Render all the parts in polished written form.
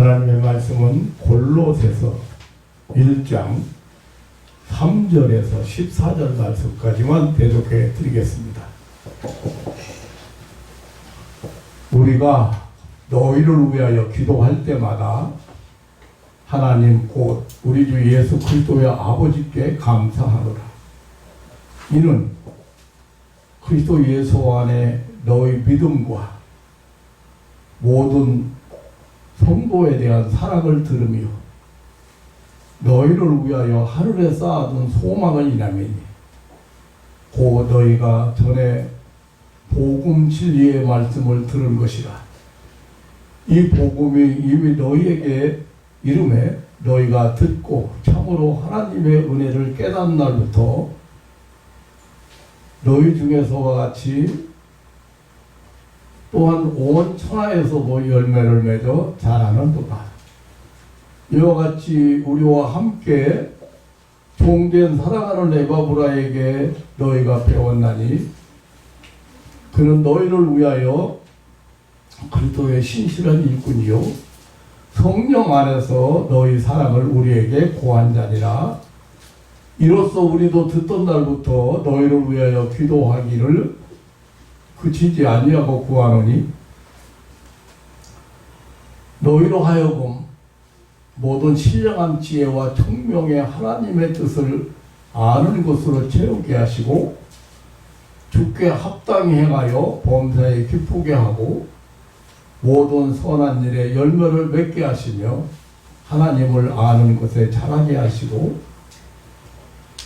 하나님의 말씀은 골로새서 1장 3절에서 14절 말씀까지만 대독해 드리겠습니다. 우리가 너희를 위하여 기도할 때마다 하나님 곧 우리 주 예수 그리스도의 아버지께 감사하노라. 이는 그리스도 예수 안에 너희 믿음과 모든 성도에 대한 사랑을 들으며 너희를 위하여 하늘에 쌓아둔 소망을 이라매니 곧 너희가 전에 복음 진리의 말씀을 들은 것이라. 이 복음이 이미 너희에게 이름에 너희가 듣고 참으로 하나님의 은혜를 깨닫는 날부터 너희 중에서와 같이 또한 온 천하에서도 열매를 맺어 자라는도다. 이와 같이 우리와 함께 종된 사랑하는 에바브라에게 너희가 배웠나니 그는 너희를 위하여 그리스도의 신실한 일꾼이요 성령 안에서 너희 사랑을 우리에게 고한 자니라. 이로써 우리도 듣던 날부터 너희를 위하여 기도하기를 그치지 아니하고 구하노니 너희로 하여금 모든 신령한 지혜와 청명의 하나님의 뜻을 아는 것으로 채우게 하시고 주께 합당히 행하여 범사에 기쁘게 하고 모든 선한 일에 열매를 맺게 하시며 하나님을 아는 것에 자라게 하시고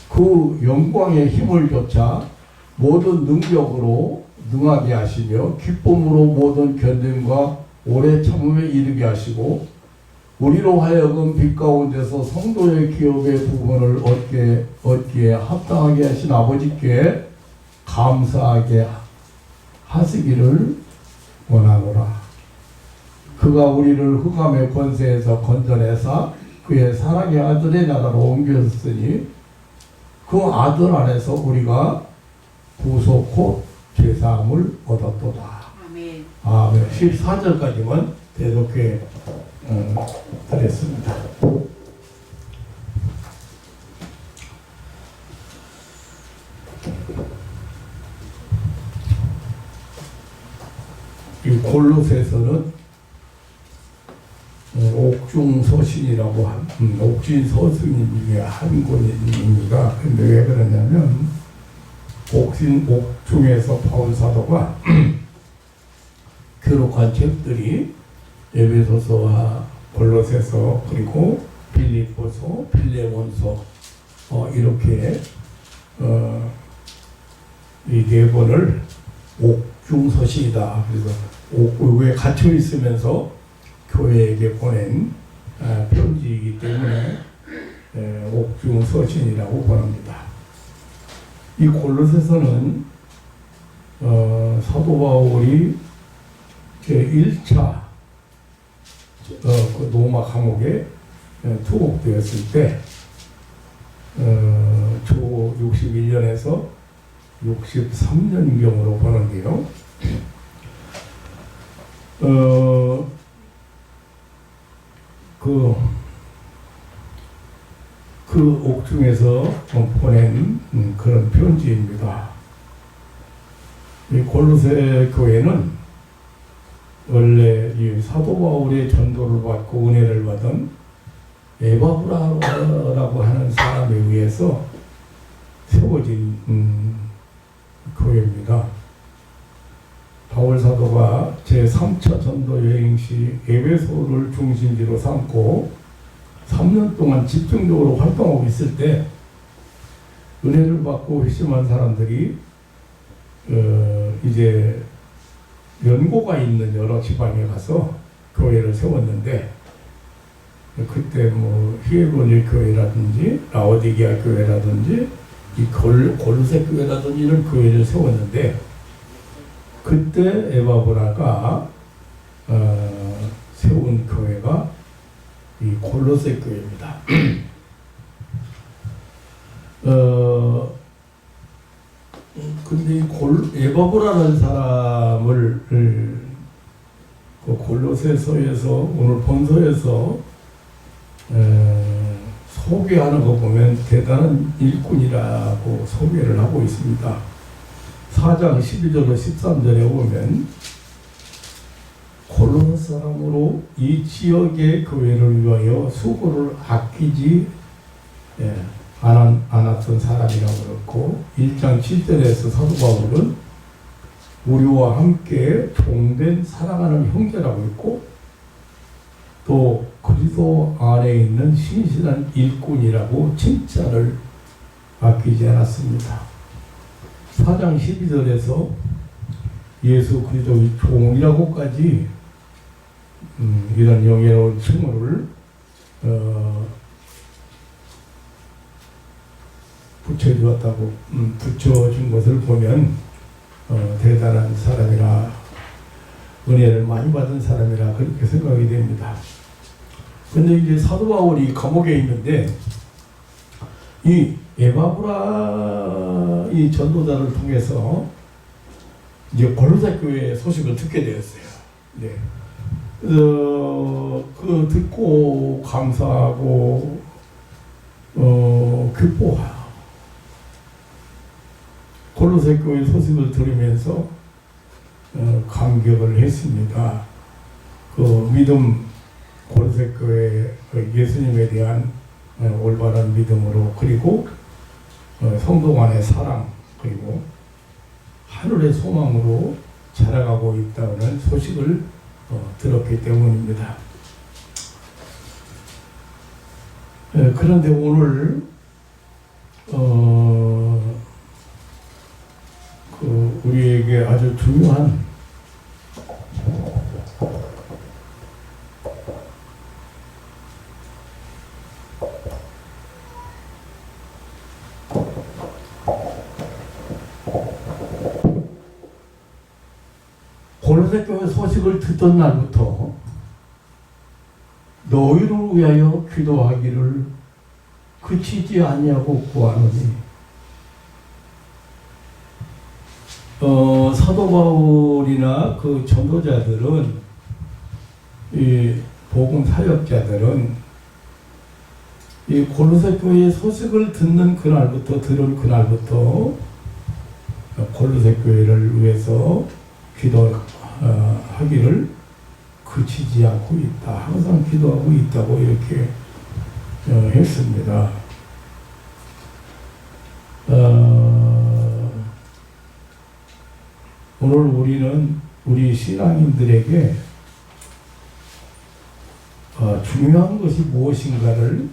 그 영광의 힘을 좇아 모든 능력으로 능하게 하시며 기쁨으로 모든 견딤과 오래 참음에 이르게 하시고 우리로 하여금 빛 가운데서 성도의 기업의 부분을 얻기에 합당하게 하신 아버지께 감사하게 하시기를 원하노라. 그가 우리를 흑암의 권세에서 건져내사 그의 사랑의 아들의 나라로 옮겼으니 그 아들 안에서 우리가 구속 곧 죄사함을 얻었도다. 아멘. 아멘. 14절까지만 대독해 드렸습니다. 이 골로새서는 옥중서신이라고 옥진서신이 한 권입니다. 근데 왜 그러냐면 옥중에서 바울 사도가 기록한 책들이 에베소서와 골로새서 그리고 빌립보서, 필레몬서 이렇게 이 네 권을 옥중서신이다. 그래서 옥에 갇혀 있으면서 교회에게 보낸 편지이기 때문에 옥중서신이라고 부릅니다. 이 골로새서는 사도 바울이 제1차 그 로마 감옥에 투옥되었을 때 초 61년에서 63년경으로 보는데요. 그 옥중에서 보낸 그런 편지입니다. 이 골로새 교회는 원래 이 사도 바울의 전도를 받고 은혜를 받은 에바브라라고 하는 사람에 의해서 세워진 교회입니다. 바울 사도가 제3차 전도 여행 시 에베소를 중심지로 삼고 3년 동안 집중적으로 활동하고 있을 때 은혜를 받고 회심한 사람들이 이제 연고가 있는 여러 지방에 가서 교회를 세웠는데 그때 뭐 히에로니 교회라든지 라오디게아 교회라든지 이 골로새 교회라든지 이런 교회를 세웠는데 그때 에바브라가 세운 교회가 이 골로새 교회입니다. 근데 이 에바브라는 사람을 그 골로새서에서 오늘 본서에서 소개하는 거 보면 대단한 일꾼이라고 소개를 하고 있습니다. 4장 12절로 13절에 보면 골로새 사람으로 이 지역의 교회를 위하여 수고를 아끼지 않았던 사람이라고 그랬고, 1장 7절에서 사도 바울은 우리와 함께 종된 사랑하는 형제라고 했고, 또 그리스도 안에 있는 신실한 일꾼이라고 칭찬을 아끼지 않았습니다. 4장 12절에서 예수 그리스도의 종이라고까지 이런 영예로운 칭호를 붙여주었다고 붙여준 것을 보면 대단한 사람이라, 은혜를 많이 받은 사람이라 그렇게 생각이 됩니다. 근데 이제 사도 바울이 감옥에 있는데 이 에바브라 이 전도자를 통해서 이제 골로새 교회 소식을 듣게 되었어요. 네. 그 듣고 감사하고 기뻐하고 골로새 교회 소식을 들으면서 감격을 했습니다. 그 믿음, 골로새 교회 예수님에 대한 올바른 믿음으로, 그리고 성도 간의 사랑, 그리고 하늘의 소망으로 자라가고 있다는 소식을 들었기 때문입니다. 그런데 오늘 우리에게 아주 중요한 골로새 교회 소식을 듣던 날부터 너희를 위하여 기도하기를 그치지 아니하고 구하노니, 사도 바울이나 그 전도자들은, 이 복음 사역자들은 이 골로새 교회의 소식을 들은 그날부터 골로새 교회를 위해서 기도하기를 그치지 않고 있다. 항상 기도하고 있다고 이렇게 했습니다. 오늘 우리는 우리 신앙인들에게 중요한 것이 무엇인가를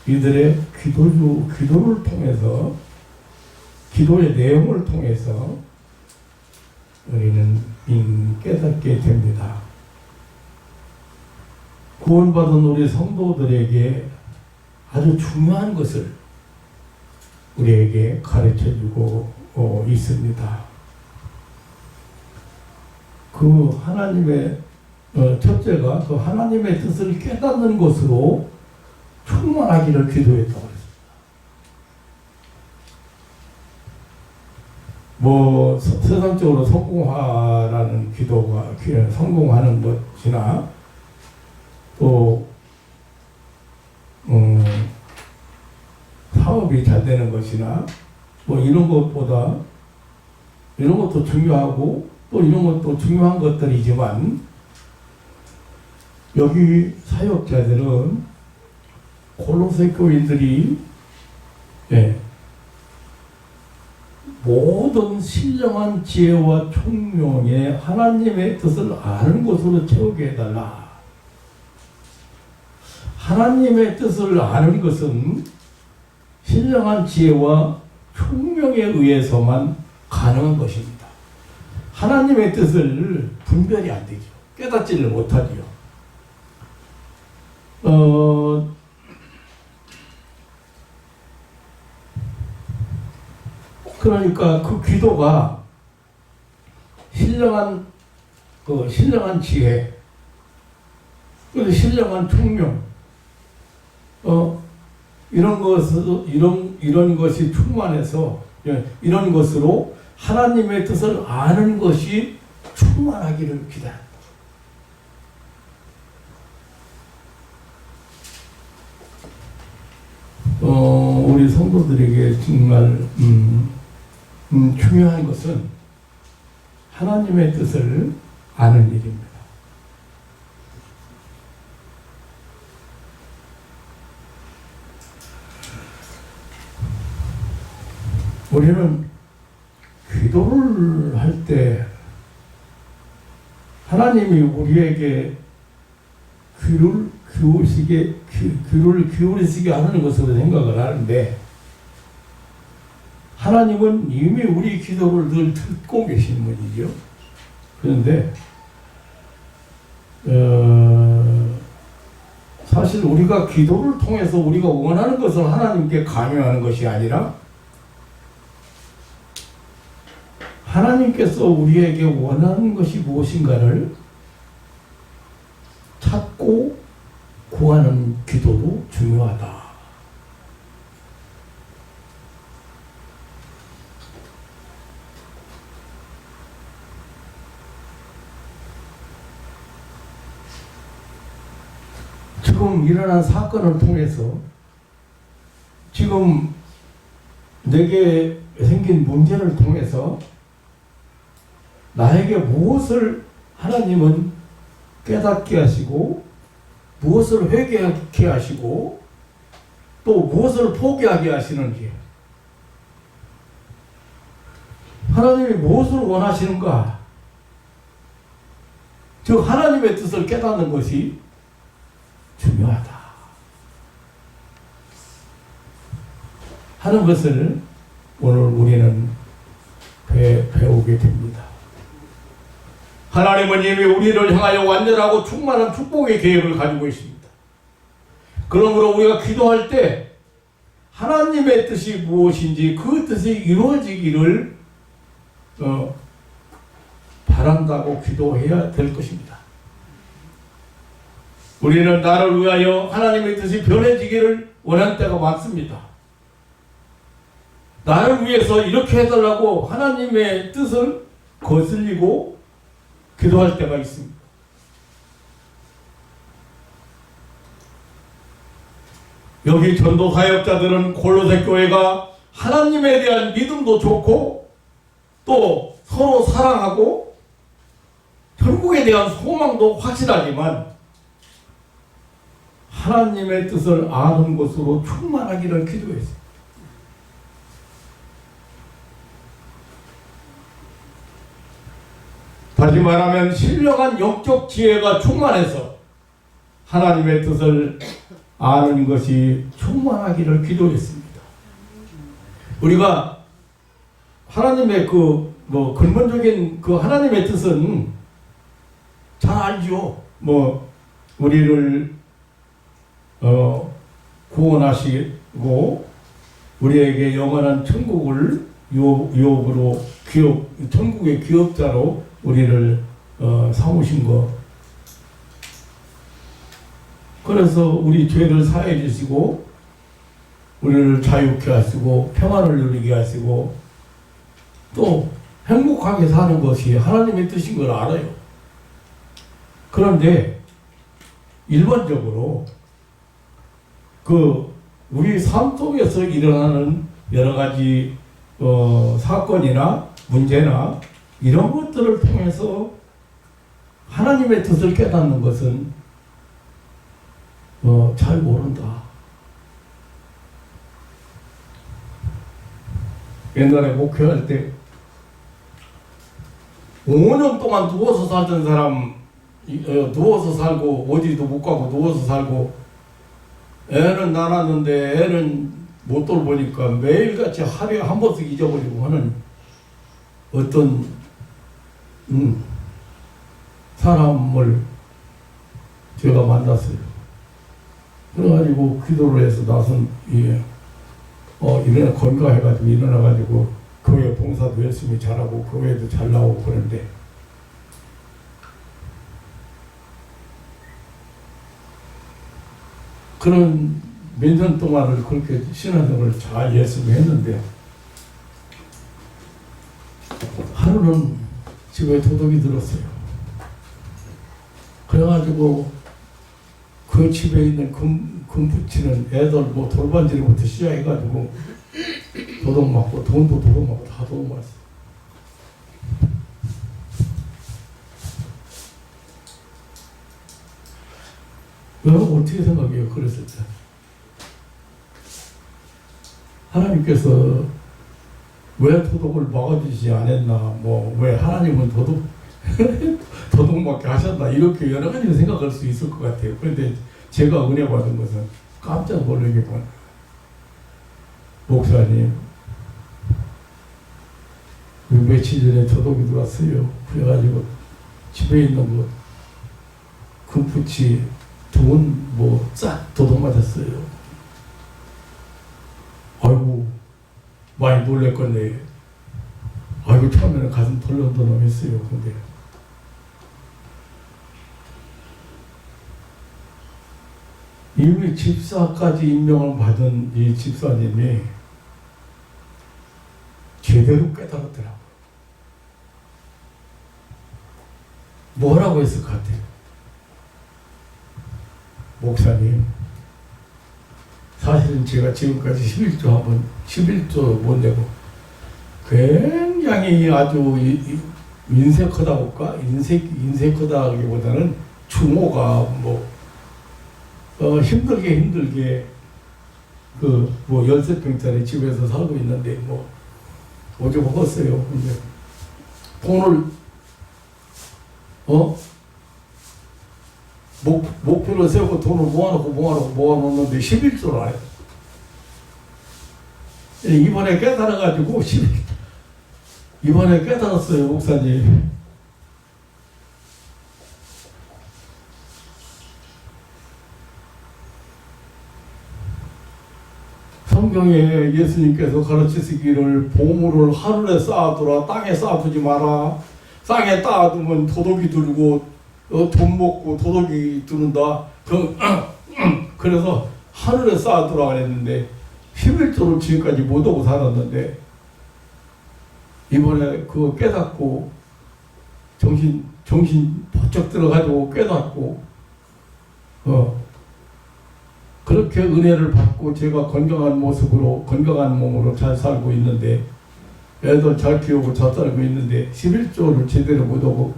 이들의 기도를 통해서, 기도의 내용을 통해서 우리는 깨닫게 됩니다. 구원받은 우리 성도들에게 아주 중요한 것을 우리에게 가르쳐주고 있습니다. 그 하나님의 첫째가 그 하나님의 뜻을 깨닫는 것으로 충만하기를 기도했다고 했습니다. 뭐 세상적으로 성공하라는 기도가, 성공하는 것이나 또 사업이 잘 되는 것이나 뭐 이런 것보다, 이런 것도 중요하고 또 이런 것도 중요한 것들이지만, 여기 사역자들은 골로새 교인들이 모든 신령한 지혜와 총명에 하나님의 뜻을 아는 것으로 채우게 해달라. 하나님의 뜻을 아는 것은 신령한 지혜와 총명에 의해서만 가능한 것입니다. 하나님의 뜻을 분별이 안 되죠. 깨닫지를 못하지요. 그러니까 그 기도가 신령한 지혜, 그리고 신령한 총명, 이런 것이 충만해서, 이런 것으로 하나님의 뜻을 아는 것이 충만하기를 기다린다. 우리 성도들에게 정말 중요한 것은 하나님의 뜻을 아는 일입니다. 우리는 기도를 할 때 하나님이 우리에게 귀를 기울이시게 하는 것으로 생각을 하는데, 하나님은 이미 우리 기도를 늘 듣고 계신 분이죠. 그런데 사실 우리가 기도를 통해서 우리가 원하는 것을 하나님께 강요하는 것이 아니라, 하나님께서 우리에게 원하는 것이 무엇인가를 찾고 구하는 기도도 중요하다. 지금 일어난 사건을 통해서 지금 내게 생긴 문제를 통해서 나에게 무엇을 하나님은 깨닫게 하시고, 무엇을 회개하게 하시고, 또 무엇을 포기하게 하시는지, 하나님이 무엇을 원하시는가, 즉 하나님의 뜻을 깨닫는 것이 중요하다 하는 것을 오늘 우리는 배우게 됩니다. 하나님은 이미 우리를 향하여 완전하고 충만한 축복의 계획을 가지고 있습니다. 그러므로 우리가 기도할 때 하나님의 뜻이 무엇인지 그 뜻이 이루어지기를 바란다고 기도해야 될 것입니다. 우리는 나를 위하여 하나님의 뜻이 변해지기를 원하는 때가 많습니다. 나를 위해서 이렇게 해달라고 하나님의 뜻을 거슬리고 기도할 때가 있습니다. 여기 전도 사역자들은 골로새 교회가 하나님에 대한 믿음도 좋고 또 서로 사랑하고 천국에 대한 소망도 확실하지만 하나님의 뜻을 아는 것으로 충만하기를 기도했습니다. 다시 말하면 신령한 영적 지혜가 충만해서 하나님의 뜻을 아는 것이 충만하기를 기도했습니다. 우리가 하나님의 근본적인 하나님의 뜻은 잘 알죠. 우리를 구원하시고 우리에게 영원한 천국을 유업으로 천국의 기업자로 우리를 삼으신 것. 그래서 우리 죄를 사해 주시고 우리를 자유케 하시고 평안을 누리게 하시고 또 행복하게 사는 것이 하나님의 뜻인 걸 알아요. 그런데 일반적으로 우리 삶 속에서 일어나는 여러 가지 사건이나 문제나 이런 것들을 통해서 하나님의 뜻을 깨닫는 것은 잘 모른다. 옛날에 목회할 때 5년 동안 누워서 살던 사람, 누워서 살고 어디도 못 가고 누워서 살고 애는 낳았는데 애는 못 돌보니까 매일같이 하루에 한 번씩 잊어버리고 하는 어떤 사람을 제가 만났어요. 그래가지고 기도를 해서 나선 일어나 건강해가지고 일어나가지고 교회 봉사도 열심히 잘하고 교회도 잘 나오고 그런데 그런 몇 년 동안을 그렇게 신앙생활을 잘 열심히 했는데 하루는 집에 도둑이 들었어요. 그래가지고 그 그 집에 있는 금 붙이는 애들 뭐 돌반지부터 시작해가지고 도둑 맞고 돈도 도둑 맞고 다 도둑 맞았어. 여러분 어떻게 생각해요? 그랬을 때 하나님께서 왜 도둑을 막아주지 않았나, 뭐 왜 하나님은 도둑 도둑 맞게 하셨나, 이렇게 여러 가지 생각할 수 있을 것 같아요. 그런데 제가 은혜 받은 것은 깜짝 놀라겠구나. 목사님, 며칠 전에 도둑이 들어왔어요. 그래가지고 집에 있는 거 금붙이 돈 뭐 싹 도둑 맞았어요. 아이고 많이 놀랬건데, 아이고 처음에는 가슴 덜렁덜렁 했어요. 근데 이미 집사까지 임명을 받은 이 집사님이 제대로 깨달았더라고요. 뭐라고 했을 것 같아요? 목사님, 사실은 제가 지금까지 11조 못 내고 굉장히 아주 인색하다고 할까? 인색하다기보다는 추모가 힘들게 그 뭐 13평짜리 집에서 살고 있는데 뭐 오죽 먹었어요. 근데 돈을 목표를 세우고 돈을 모아놓는데 11조를 안 해요. 이번에 깨달아가지고 이번에 깨달았어요, 목사님. 성경에 예수님께서 가르치시기를 보물을 하늘에 쌓아두라, 땅에 쌓아두지 마라. 땅에 쌓아두면 도둑이 들고 돈 먹고 도둑이 두는다. 그래서 하늘에 쌓아두라 그랬는데 11조를 지금까지 못 오고 살았는데, 이번에 그거 깨닫고 정신 번쩍 들어가지고 깨닫고 그렇게 은혜를 받고 제가 건강한 모습으로 건강한 몸으로 잘 살고 있는데, 애들 잘 키우고 잘 살고 있는데 11조를 제대로 못 오고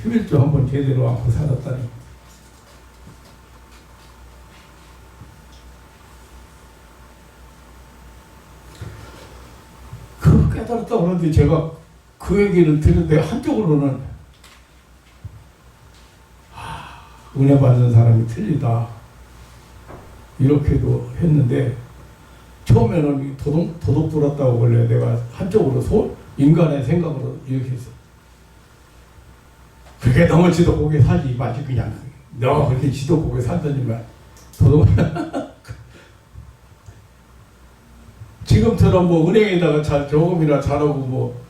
11조 한번 제대로 안고 살았다니. 그 깨달았다고 그러는데 제가 그 얘기를 들었는데 한쪽으로는 은혜 받는 사람이 틀리다 이렇게도 했는데, 처음에는 도둑 불었다고 원래 내가 한쪽으로 인간의 생각으로 이렇게 했어. 그게 너무 지독하게 살지 마지, 그냥 너 그렇게 지독하게 살더니만 도둑 지금처럼 뭐 은행에다가 조금이나 잘하고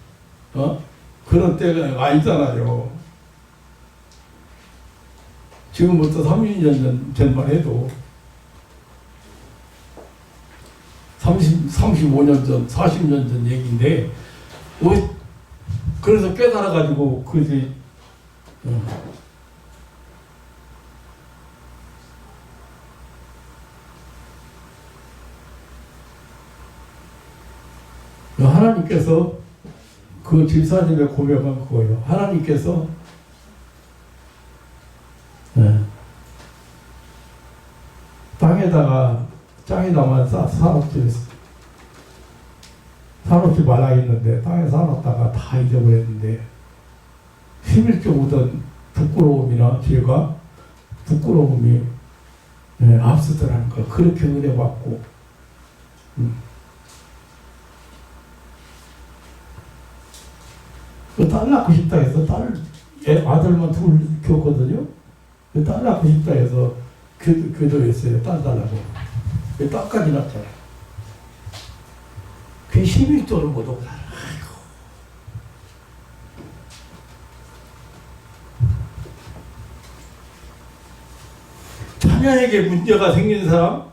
그런 때가 아니잖아요. 지금부터 30년 전만 해도 35년 전, 40년 전 얘기인데, 그래서 깨달아가지고, 하나님께서 그 집사님의 고백은 그거예요. 하나님께서 땅에다만 사놓지 말라 했는데 땅에 사놨다가 다 잊어버렸는데, 11조 묻은 부끄러움이나 죄가 부끄러움이 앞서더라는 걸 그렇게 은혜 받고, 딸 낳고 싶다 해서 아들만 둘 키웠거든요. 딸 낳고 싶다 해서 기도했어요. 딸 달라고. 딸까지 낳잖아요. 그 11조를 못 오고 살아. 자녀에게 문제가 생긴 사람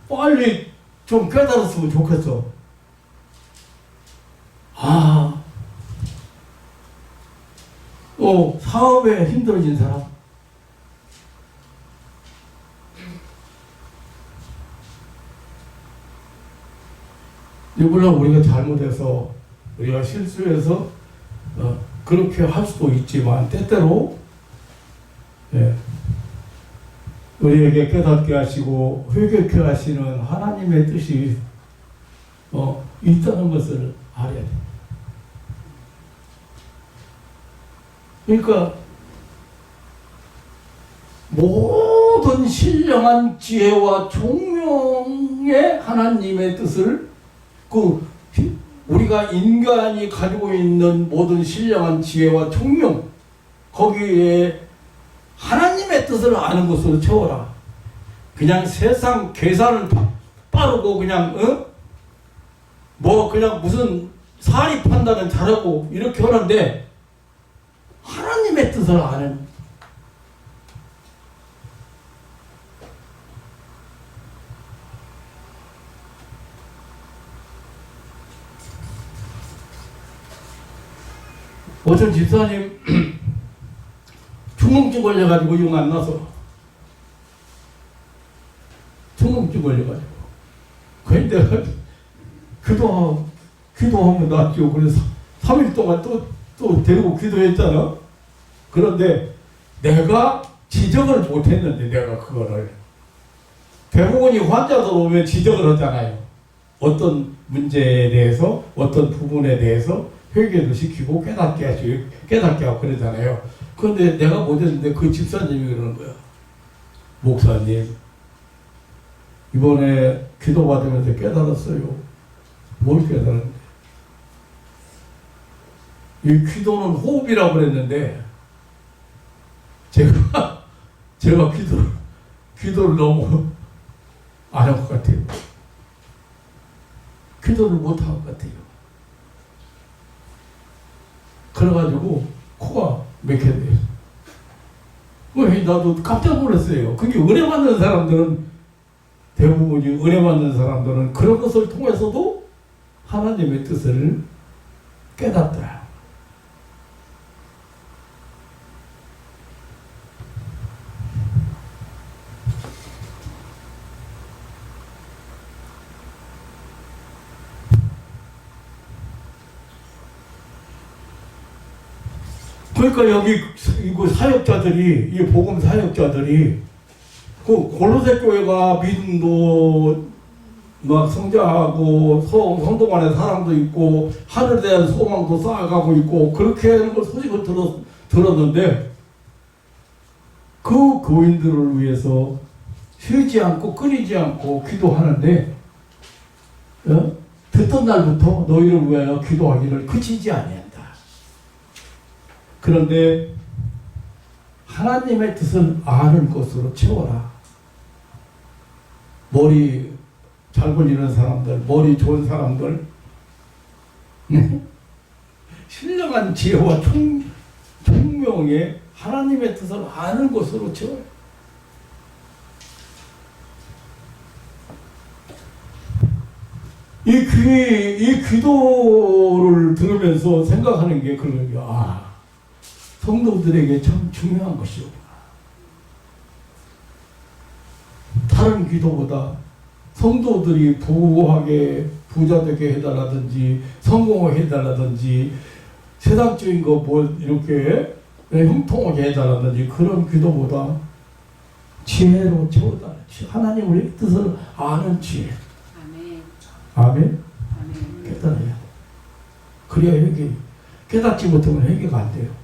빨리 좀 깨달았으면 좋겠어. 사업에 힘들어진 사람, 물론 우리가 잘못해서 우리가 실수해서 그렇게 할 수도 있지만 때때로 우리에게 깨닫게 하시고 회개케 하시는 하나님의 뜻이 있다는 것을 알아야 돼. 그러니까 모든 신령한 지혜와 총명의 하나님의 뜻을 우리가 인간이 가지고 있는 모든 신령한 지혜와 총명 거기에 하나님의 뜻을 아는 것으로 채워라. 그냥 세상 계산을 빠르고 그냥 그냥 무슨 사리 판단은 잘하고 이렇게 하는데 하나님의 뜻을 아는 어떤 집사님 충농증 걸려가지고 영 안 나서 충농증 걸려가지고 그런데 내가 기도하면 낫죠. 그래서 3일 동안 또 데리고 기도했잖아. 그런데 내가 지적을 못했는데 내가 그거를 대부분이 환자들 오면 지적을 하잖아요. 어떤 문제에 대해서 어떤 부분에 대해서 회개도 시키고 깨닫게 하고 그러잖아요. 그런데 내가 못했는데 그 집사님이 그러는 거야. 목사님 이번에 기도받으면서 깨달았어요. 뭘 깨달았는데? 이 기도는 호흡이라고 그랬는데 제가 기도를 너무 안 한 것 같아요. 기도를 못 한 것 같아요. 그래가지고 코가 맥혔대요. 나도 깜짝 놀랐어요. 그게 은혜 받는 사람들은 대부분이 은혜 받는 사람들은 그런 것을 통해서도 하나님의 뜻을 깨닫더라. 그러니까 여기 사역자들이 이 복음 사역자들이 그 골로새 교회가 믿음도 막 성장하고 성도 간에 사랑도 있고 하늘에 대한 소망도 쌓아가고 있고 그렇게 하는 걸 소식을 들었는데 그 교인들을 위해서 쉬지 않고 끊이지 않고 기도하는데 듣던 날부터 너희를 위하여 기도하기를 그치지 아니한다. 그런데 하나님의 뜻을 아는 것으로 채워라. 머리 잘 걸리는 사람들, 머리 좋은 사람들, 신령한 지혜와 총명의 하나님의 뜻을 아는 것으로 채워라. 이 기도를 들으면서 생각하는 게 그런 게 성도들에게 참 중요한 것이구나. 다른 기도보다 성도들이 부자 되게 해달라든지 성공하게 해달라든지 세상적인 거 이렇게 형통하게 해달라든지 그런 기도보다 지혜로 채워달라. 하나님의 뜻을 아는 지혜. 아멘. 아멘. 깨달아야 돼. 그래야 회개. 깨닫지 못하면 회개가 안 돼요.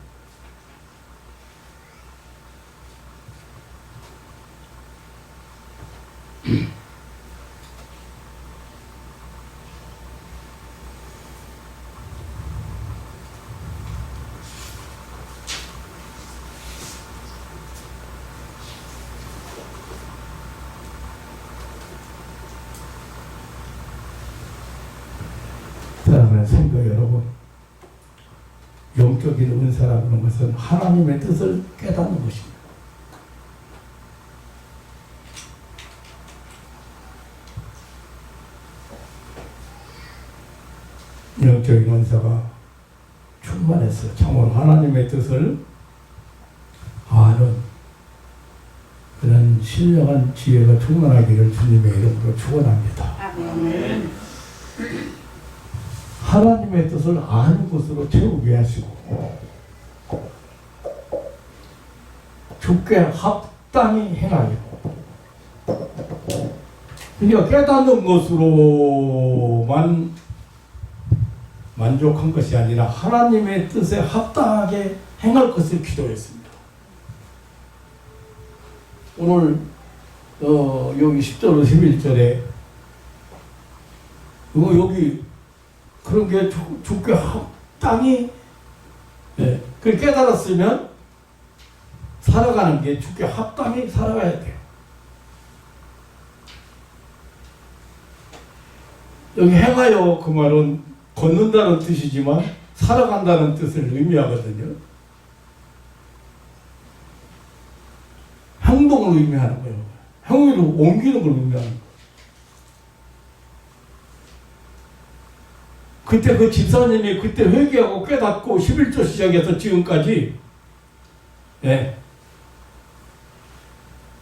사랑하는 성도 여러분, 영적인 은사라는 것은 하나님의 뜻을 깨닫는 것입니다. 영적인 은사가 충만해서 참으로 하나님의 뜻을 아는 그런 신령한 지혜가 충만하기를 주님의 이름으로 축원합니다. 아멘. 하나님의 뜻을 아는 것으로 채우게 하시고 주께 합당히 행하여, 그러니까 깨닫는 것으로만 만족한 것이 아니라 하나님의 뜻에 합당하게 행할 것을 기도했습니다. 오늘 여기 10절 11절에 여기 그런 게 주께 합당히, 그 깨달았으면 살아가는 게 주께 합당히 살아가야 돼요. 여기 행하여 그 말은 걷는다는 뜻이지만 살아간다는 뜻을 의미하거든요. 행동을 의미하는 거예요. 행위로 옮기는 걸 의미하는 거예요. 그때 그 집사님이 그때 회개하고 깨닫고 11조 시작해서 지금까지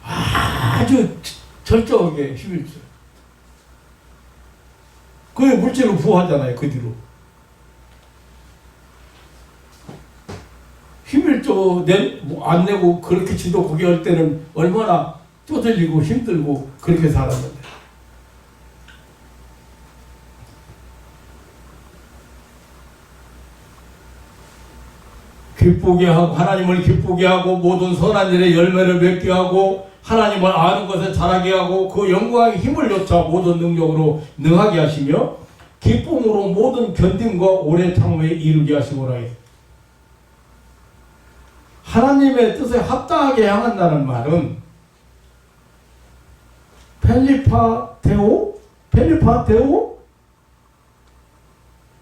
아주 철저하게 11조. 그게 물질로 부호하잖아요. 그 뒤로 11조 안 내고 그렇게 지도 거기 할 때는 얼마나 쪼들리고 힘들고 그렇게 살았는데, 기쁘게 하고 하나님을 기쁘게 하고 모든 선한 일에 열매를 맺게 하고 하나님을 아는 것에 잘하게 하고 그 영광의 힘을 여차 모든 능력으로 능하게 하시며 기쁨으로 모든 견딤과 오래 참음에 이루게 하시고라. 하나님의 뜻에 합당하게 향한다는 말은 펠리파테오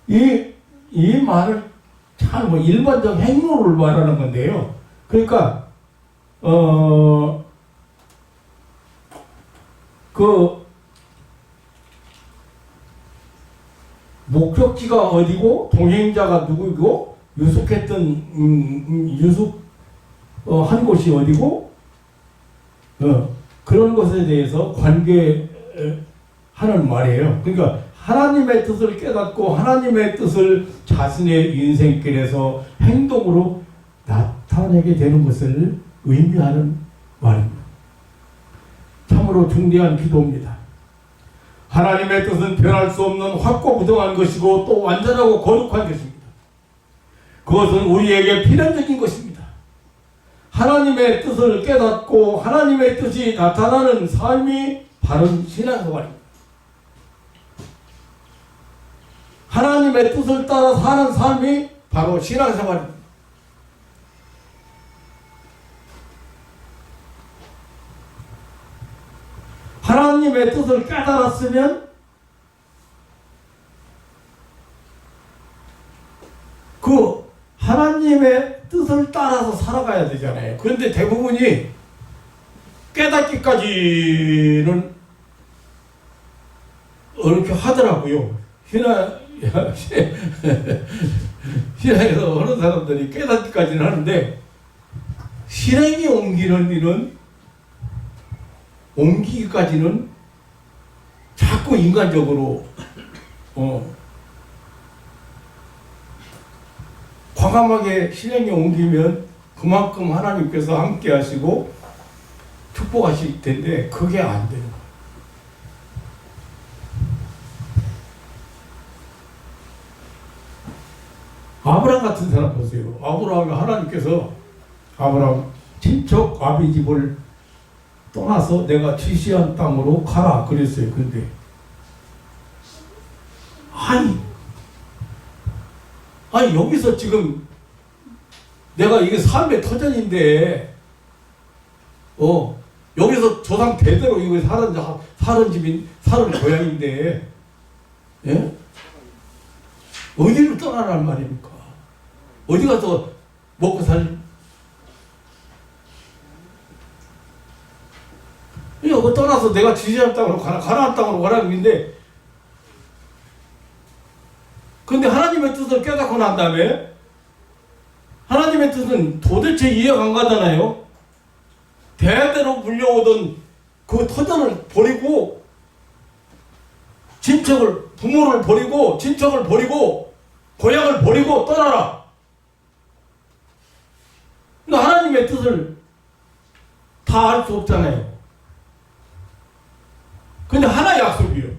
이 말을 참 일반적 행로를 말하는 건데요. 그러니까 그 목적지가 어디고 동행자가 누구고 유숙했던 한 곳이 어디고 그런 것에 대해서 관계하는 말이에요. 그러니까 하나님의 뜻을 깨닫고 하나님의 뜻을 자신의 인생길에서 행동으로 나타내게 되는 것을 의미하는 말입니다. 참으로 중대한 기도입니다. 하나님의 뜻은 변할 수 없는 확고부동한 것이고 또 완전하고 거룩한 것입니다. 그것은 우리에게 필연적인 것입니다. 하나님의 뜻을 깨닫고 하나님의 뜻이 나타나는 삶이 바른 신앙생활입니다. 하나님의 뜻을 따라 사는 삶이 바로 신앙생활입니다. 하나님의 뜻을 깨달았으면 그 하나님의 뜻을 따라서 살아가야 되잖아요. 그런데 대부분이 깨닫기까지는 이렇게 하더라고요. 신앙에서 어느 사람들이 깨닫기까지는 하는데 실행에 옮기는 일은 옮기기까지는 자꾸 인간적으로 과감하게 실행에 옮기면 그만큼 하나님께서 함께 하시고 축복하실 텐데 그게 안 되는 거예요. 아브라함 같은 사람 보세요. 아브라함이 하나님께서 아브라함 친척 아비 집을 떠나서 내가 지시한 땅으로 가라 그랬어요. 근데 아니 여기서 지금 내가 이게 삶의 터전인데 여기서 조상 대대로 이거 사는 집인 사는 고향인데 어디를 떠나라는 말입니까? 어디 가서 먹고 이거 떠나서 내가 지시한 땅으로 가라, 가나안 땅으로 가라는 건데, 근데 하나님의 뜻을 깨닫고 난 다음에 하나님의 뜻은 도대체 이해가 안 가잖아요. 대대로 물려오던 그 터전을 버리고 친척을 부모를 버리고 친척을 버리고 고향을 버리고 떠나라. 그러니까 하나님의 뜻을 다 알 수 없잖아요. 근데 하나 약속이요.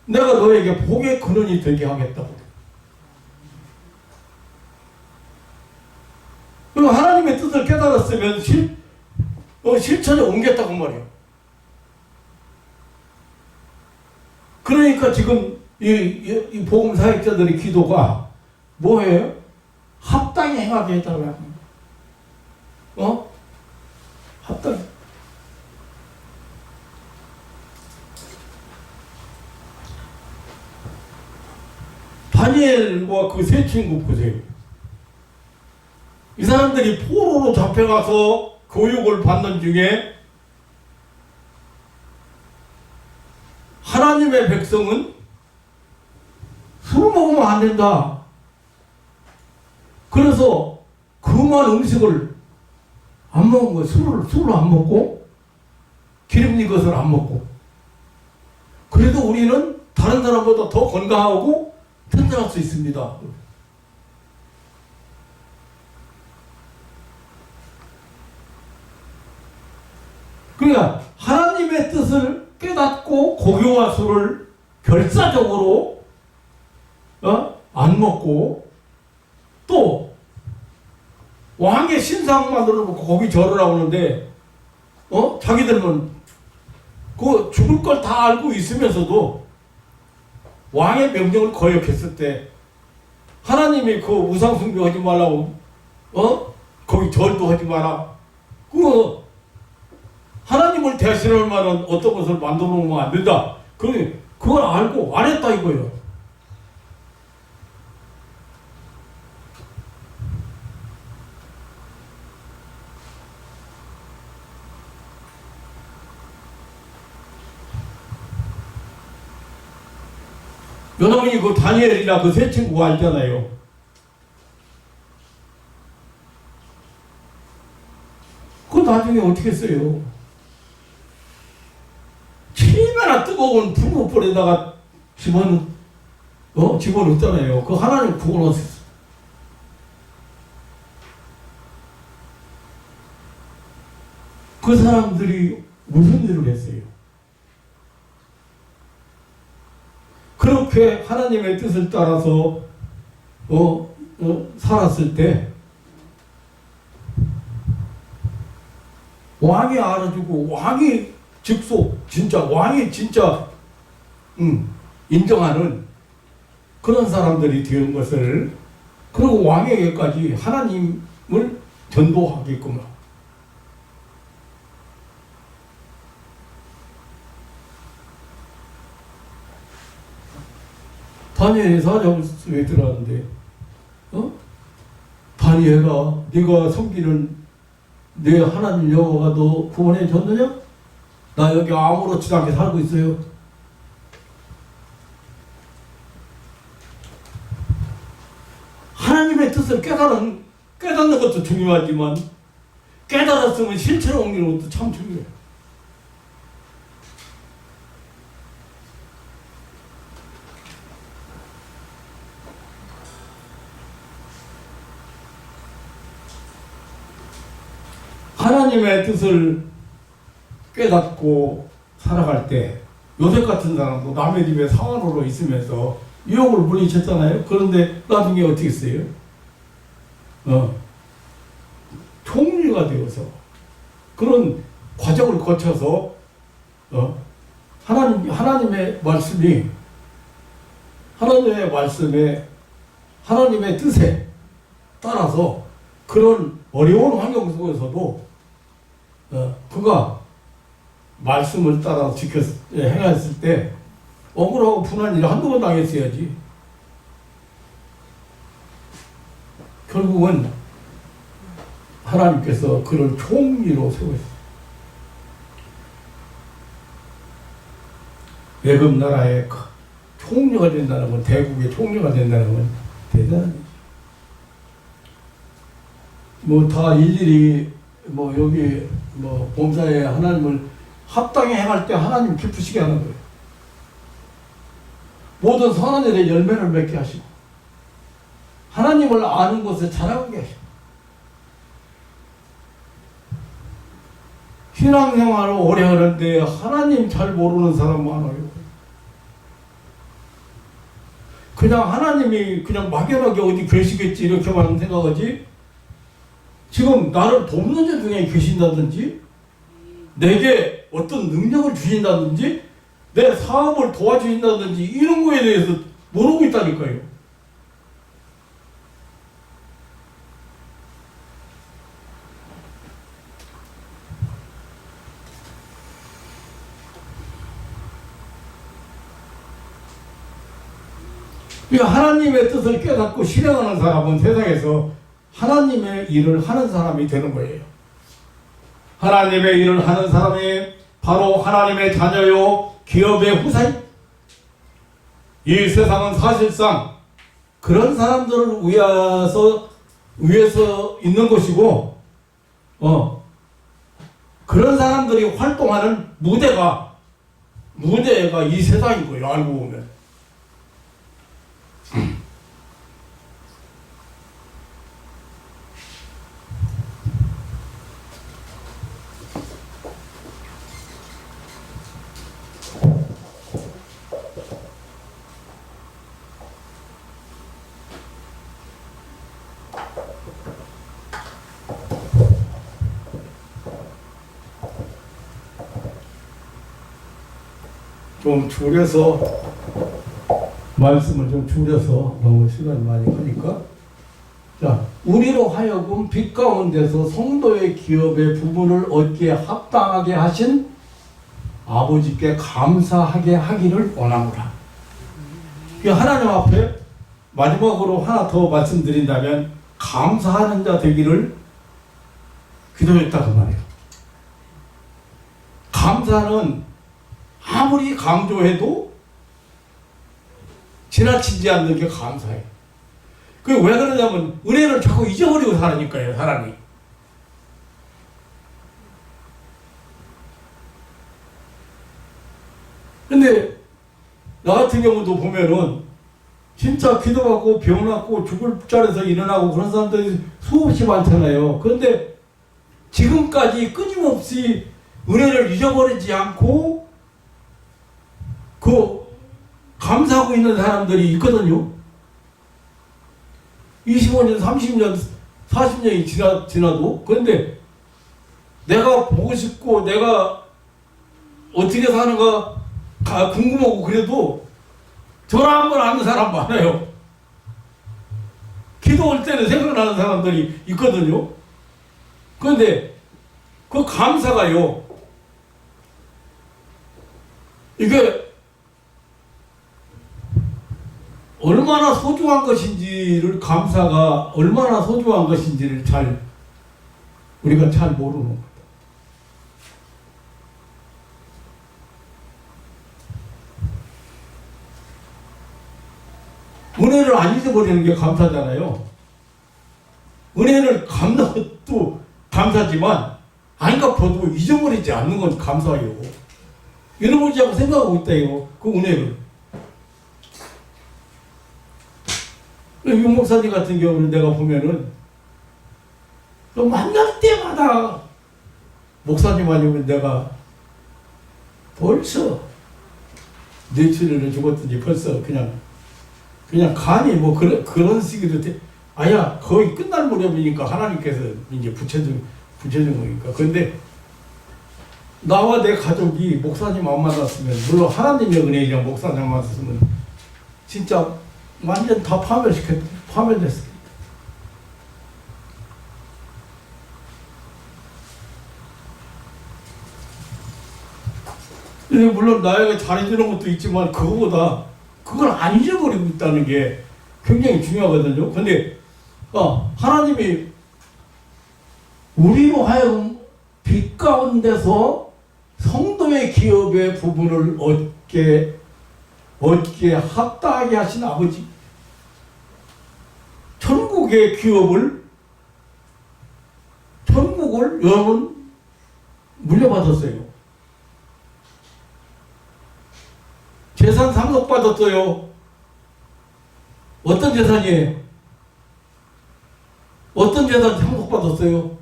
내가 너에게 복의 근원이 되게 하겠다고. 그리고 하나님의 뜻을 깨달았으면 실천에 옮겼다고 말이에요. 그러니까 지금 이 복음 사역자들의 기도가 뭐예요? 합당히 행하게 해달라고 합니다. 합당. 다니엘과 그 세 친구 보세요. 이 사람들이 포로로 잡혀가서 교육을 받는 중에 하나님의 백성은 술을 먹으면 안 된다. 그래서 금한 음식을 안 먹은 거예요. 술을 안 먹고 기름 익은 것을 안 먹고. 그래도 우리는 다른 사람보다 더 건강하고 튼튼할 수 있습니다. 그러니까 하나님의 뜻을 깨닫고 고기와 술을 결사적으로 안 먹고, 또 왕의 신상만으로 놓고 거기 절으라고 하는데 자기들은 그 죽을 걸 다 알고 있으면서도 왕의 명령을 거역했을 때 하나님이 그 우상 숭배하지 말라고 거기 절도 하지 마라. 그 하나님을 대신할 만한 어떤 것을 만들어 놓으면 안 된다. 그걸 알고 안 했다 이거예요. 여러분이 그 다니엘이나 그 세 친구가 알잖아요. 그 나중에 어떻게 했어요? 얼마나 뜨거운 불못불에다가 집어넣었잖아요. 그 하나님 구원하셨어. 그 사람들이 무슨 일을 했어요? 그렇게 하나님의 뜻을 따라서 살았을 때 왕이 알아주고 왕이 왕이 진짜 인정하는 그런 사람들이 되는 것을, 그리고 왕에게까지 하나님을 전도하게끔. 다니엘이 사장 속에 들어왔는데 다니엘아, 네가 섬기는 내 하나님 여호와가 너 구원해 줬느냐? 나 여기 아무렇지도 않게 살고 있어요. 하나님의 뜻을 깨닫는 것도 중요하지만 깨달았으면 실천에 옮기는 것도 참 중요해요. 하나님의 뜻을 깨닫고 살아갈 때 요셉 같은 사람도 남의 집에 사환으로 있으면서 유혹을 물리쳤잖아요. 그런데 나중에 어떻게 했어요? 총리가 되어서 그런 과정을 거쳐서 하나님의 말씀에 하나님의 뜻에 따라서 그런 어려운 환경 속에서도 그가 말씀을 따라 행했을 때 억울하고 분한 일을 한두 번 당했어야지. 결국은 하나님께서 그를 총리로 세우셨어요. 애굽 나라의 총리가 된다는 건, 대국의 총리가 된다는 건 대단한 일이죠. 다 일일이 여기 범사에 하나님을 합당히 행할 때 하나님 기쁘시게 하는 거예요. 모든 선한 일에 열매를 맺게 하시고 하나님을 아는 곳에 자라게 하시고 신앙생활을 오래 하는데 하나님 잘 모르는 사람 많아요. 그냥 하나님이 그냥 막연하게 어디 계시겠지 이렇게만 생각하지, 지금 나를 돕는 자 중에 계신다든지 내게 어떤 능력을 주신다든지 내 사업을 도와주신다든지 이런 거에 대해서 모르고 있다니까요. 하나님의 뜻을 깨닫고 실행하는 사람은 세상에서 하나님의 일을 하는 사람이 되는 거예요. 하나님의 일을 하는 사람이 바로 하나님의 자녀요 기업의 후사입니다. 이 세상은 사실상 그런 사람들을 위해서 있는 것이고 그런 사람들이 활동하는 무대가 이 세상인 거예요. 알고 보면. 좀 줄여서 말씀을 좀 줄여서 너무 시간이 많이 가니까, 자, 우리로 하여금 빛 가운데서 성도의 기업의 부분을 얻기에 합당하게 하신 아버지께 감사하게 하기를 원하노라. 하나님 앞에 마지막으로 하나 더 말씀드린다면 감사하는 자 되기를 기도했다 그 말이에요. 감사는 아무리 강조해도 지나치지 않는 게 감사해요. 그게 왜 그러냐면 은혜를 자꾸 잊어버리고 살으니까요, 사람이. 근데 나 같은 경우도 보면은 진짜 기도받고 병 낫고 죽을 자리에서 일어나고 그런 사람들이 수없이 많잖아요. 그런데 지금까지 끊임없이 은혜를 잊어버리지 않고 감사하고 있는 사람들이 있거든요. 25년, 30년, 40년이 지나도. 그런데 내가 보고 싶고 내가 어떻게 사는가 궁금하고 그래도 전화 한 번 하는 사람 많아요. 기도 올 때는 생각나는 사람들이 있거든요. 그런데 그 감사가요, 이게 얼마나 소중한 것인지를, 감사가 얼마나 소중한 것인지를 우리가 잘 모르는 겁니다. 은혜를 안 잊어버리는 게 감사잖아요. 은혜를 갚는 감사지만 안 갚아도 잊어버리지 않는 건 감사해요. 잃어버리지 않고 생각하고 있다요, 그 은혜를. 윤 목사님 같은 경우는 내가 보면은 만날 때마다 목사님 아니면 내가 벌써 뇌출혈을 죽었더니 벌써 그냥 간이 뭐 그런 식으로 아야 거의 끝날 무렵이니까 하나님께서 이제 붙여준 거니까. 그런데 나와 내 가족이 목사님 안 만났으면, 물론 하나님의 은혜이랑 목사님 안 만났으면 진짜 완전 다 파멸됐어요. 물론 나에게 잘해주는 것도 있지만 그걸 안 잊어버리고 있다는 게 굉장히 중요하거든요. 근데 하나님이 우리로 하여금 빛 가운데서 성도의 기업의 부분을 얻게 합당하게 하신 아버지, 천국의 기업을, 천국을 여러분 물려받았어요. 재산 상속받았어요. 어떤 재산이에요? 어떤 재산 상속받았어요?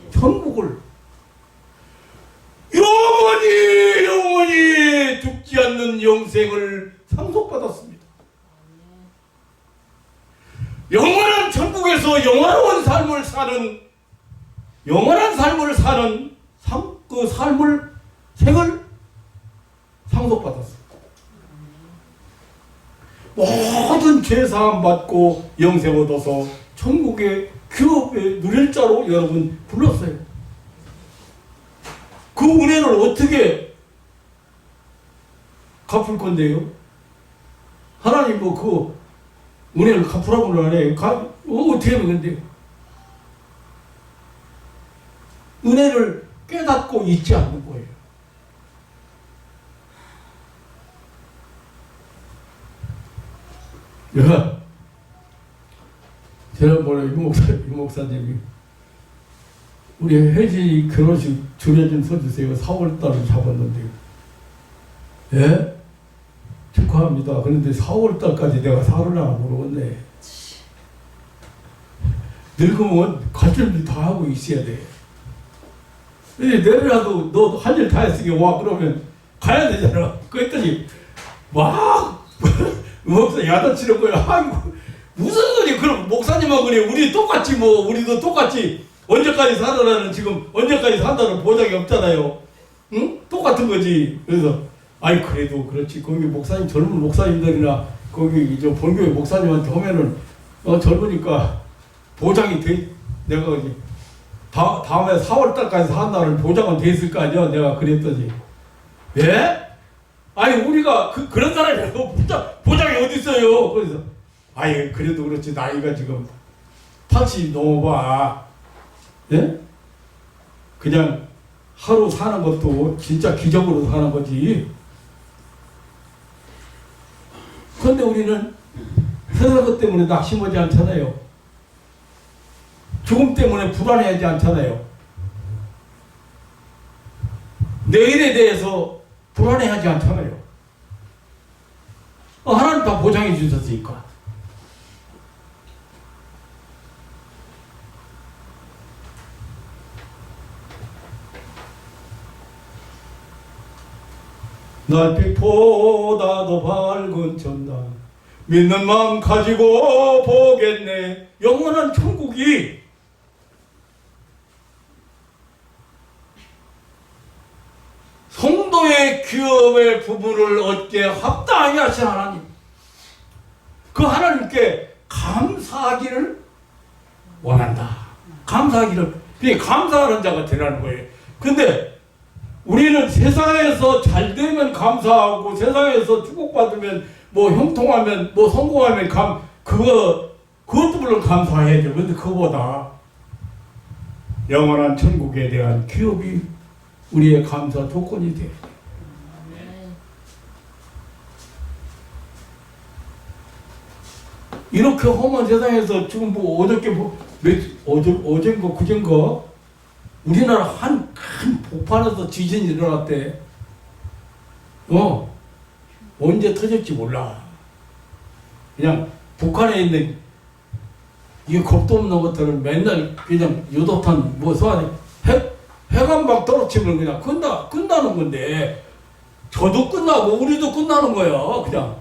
천국을. 영원히 죽지 않는 영생을 상속받았습니다. 영원한 천국에서 영원한 삶을 사는, 영원한 삶을 사는 그 삶을, 생을 상속받았습니다. 모든 죄사함 받고 영생 얻어서 천국의 규업에 누릴 자로 여러분 불렀어요. 그 은혜를 어떻게 갚을 건데요? 하나님 그 은혜를 갚으라고는 안 해요. 어떻게 하면 건데요? 은혜를 깨닫고 잊지 않는 거예요. 야, 지난번에 이 목사님이 우리 혜진이 결혼식 주례 좀 서주세요. 4월달을 잡았는데요. 예? 축하합니다. 그런데 4월달까지 내가 살으려나 모르겠네. 늙으면 갈 준비 다 하고 있어야 돼. 내일이라도 너 할 일 다 했으니 와 그러면 가야 되잖아. 그랬더니 막 목사 야단치는 거야. 아이고 무슨 소리. 그럼 목사님하고 그래 우리 똑같이 우리도 똑같이 언제까지 살아라는, 지금 언제까지 산다는 보장이 없잖아요. 응? 똑같은 거지. 그래서 아이 그래도 그렇지. 거기 목사님, 젊은 목사님들이나 거기 저 본교회 목사님한테 하면은 젊으니까 보장이 돼. 내가 이제 다음에 4월달까지 산다는 보장은 돼 있을 거 아니야. 내가 그랬더니 예? 아니 우리가 그런 사람이 보장이 어디 있어요. 그래서 아이 그래도 그렇지. 나이가 지금 80 넘어봐. 예? 그냥 하루 사는 것도 진짜 기적으로 사는 거지. 그런데 우리는 세상 것 때문에 낙심하지 않잖아요. 죽음 때문에 불안해하지 않잖아요. 내일에 대해서 불안해하지 않잖아요. 하나님 다 보장해 주셨으니까. 날빛보다 더 밝은 전날 믿는 마음 가지고 보겠네. 영원한 천국이 성도의 기업의 부분을 얻게 합당하게 하신 하나님, 그 하나님께 감사하기를 원한다. 감사하기를, 그게 감사하는 자가 되라는 거예요. 근데 우리는 세상에서 잘 되면 감사하고, 세상에서 축복받으면, 형통하면, 성공하면 그것도 물론 감사해야죠. 근데 그거보다 영원한 천국에 대한 기업이 우리의 감사 조건이 돼요. 이렇게 험한 세상에서 지금 어젠가 그젠가 우리나라 한 큰 폭발에서 지진이 일어났대. 언제 터질지 몰라. 그냥 북한에 있는 이 겁도 없는 것들은 맨날 그냥 유도탄 소환해 해관방 떨어치면 그냥 끝나는 건데, 저도 끝나고 우리도 끝나는 거야. 그냥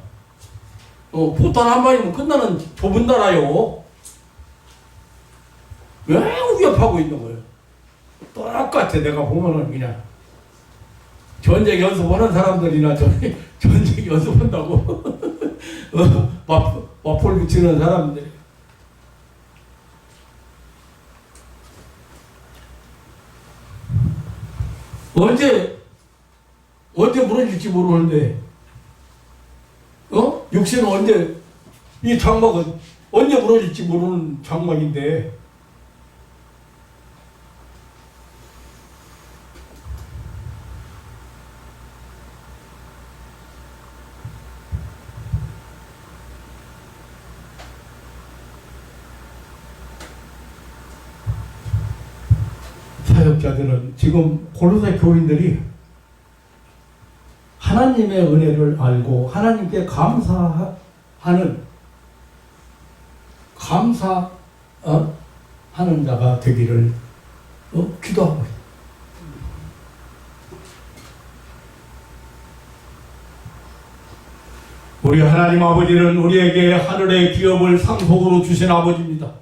포탄 한 발이면 끝나는 좁은 나라요. 왜 위협하고 있는 거예요? 똑같아. 내가 보면은 그냥 전쟁 연습하는 사람들이나 전쟁 연습한다고 마포를 붙이는 사람들. 언제 무너질지 모르는데, 육신은 언제, 이 장막은 언제 무너질지 모르는 장막인데, 사역자들은 지금 골로새 교인들이 하나님의 은혜를 알고 하나님께 감사하는 감사 하는 자가 되기를 기도하고 있습니다. 우리 하나님 아버지는 우리에게 하늘의 기업을 상속으로 주신 아버지입니다.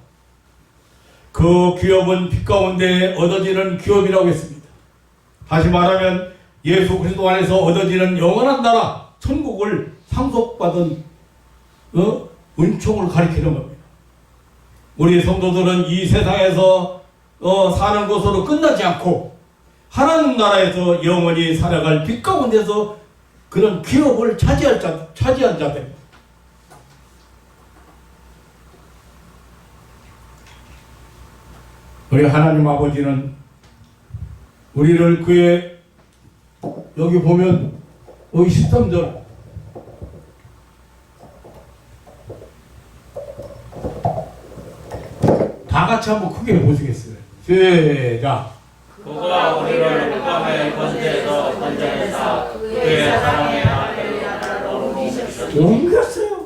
그 기업은 빛 가운데 얻어지는 기업이라고 했습니다. 다시 말하면 예수 그리스도 안에서 얻어지는 영원한 나라 천국을 상속받은 은총을 가리키는 겁니다. 우리 성도들은 이 세상에서 사는 것으로 끝나지 않고 하나님 나라에서 영원히 살아갈 빛 가운데서 그런 기업을 차지한 자들입니다. 우리 하나님 아버지는 우리를 그의 여기 보면 13절 다 같이 한번 크게 보시겠어요. 시작. 그가 우리를 흑암의 권세에서 건져내사 그의 사랑의 아들의 나라로 옮기셨으니 옮겼어요.